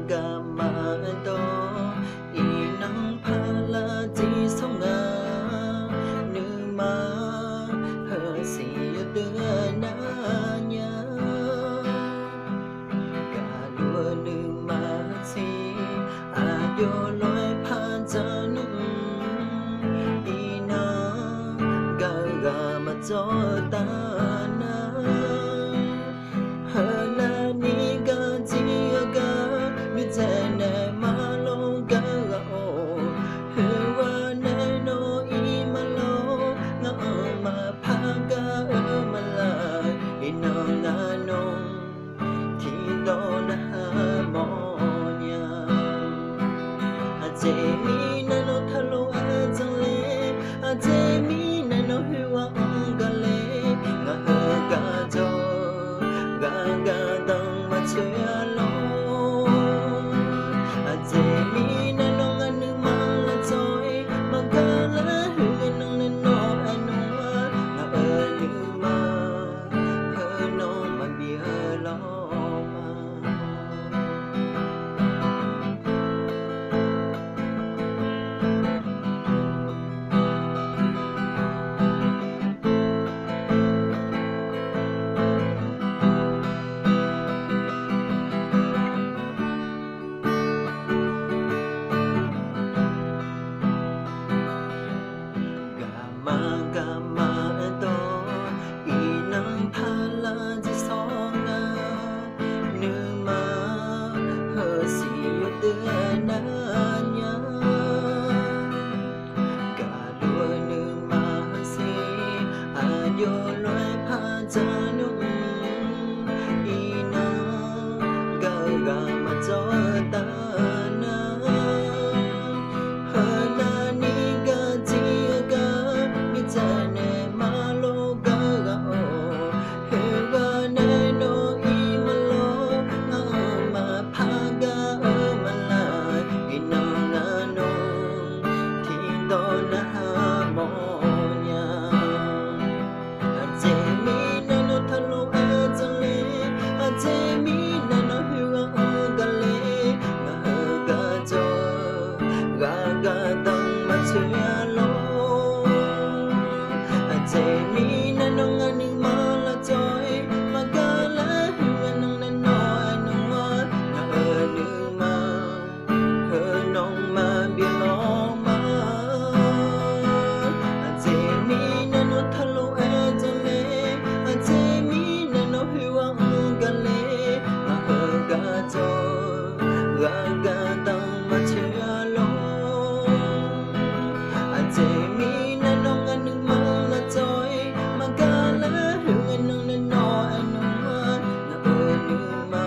ga ma to inang phala chi song ga nu ma hơ si đưa na nya ga lua nu ma si a yo loi pha cha nu inang ga ga ma cho ta na hơ na ni ga chi ga mi cha na ma lo ga ga o hơ wa na no I ma lo nga ma pha ga ma la ino nga no thi do na mo nya a che mi na no thalo a chang le a che mi na no hu wa ga le nga hơ ga jo ga ga dang ma chue lo a che mi na no nga nu ma la choi ma ga la hu nga nong na no anu wa nga nu ma hơ no ma bia lo ma ga ma to inang phala ji song nga nu ma hơ si yu na nya ga lua nu ma si a yo loi pha cha nu inang ga ga ma cho ta na hơ na ni ga chi ga mi cha ne ma lo ga ga o hơ ga na no I ma lo nga ma pha ga ma la I no nga no thi do na mo nya a che mi na no thalo a chang le a che mi na no hu ga le nga hơ ga jo ga ga dang ma chue lo a che mi na no nga nu ma la choi ma ga la hu nga nong na no anu wa nga nu ma hơ nong ma bi lo ma a che mi na no thalo a chang le a che mi na no hu ga le nga hơ ga jo ga ga dang ma chue lo a che mi na no nga nu ma la choi ma ga la hu nga nong na no anu wa nga nu ma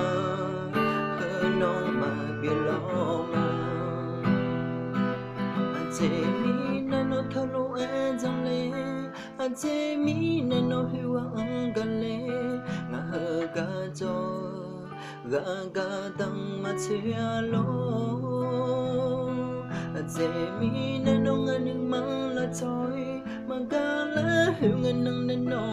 hơ nong ma bi lo ma a che mi na no thalo a chang le a che mi na no hu ga le nga hơ ga jo ga ga dang ma chue lo a che mi na no nga nu ma la choi ma ga la hu nga nong na no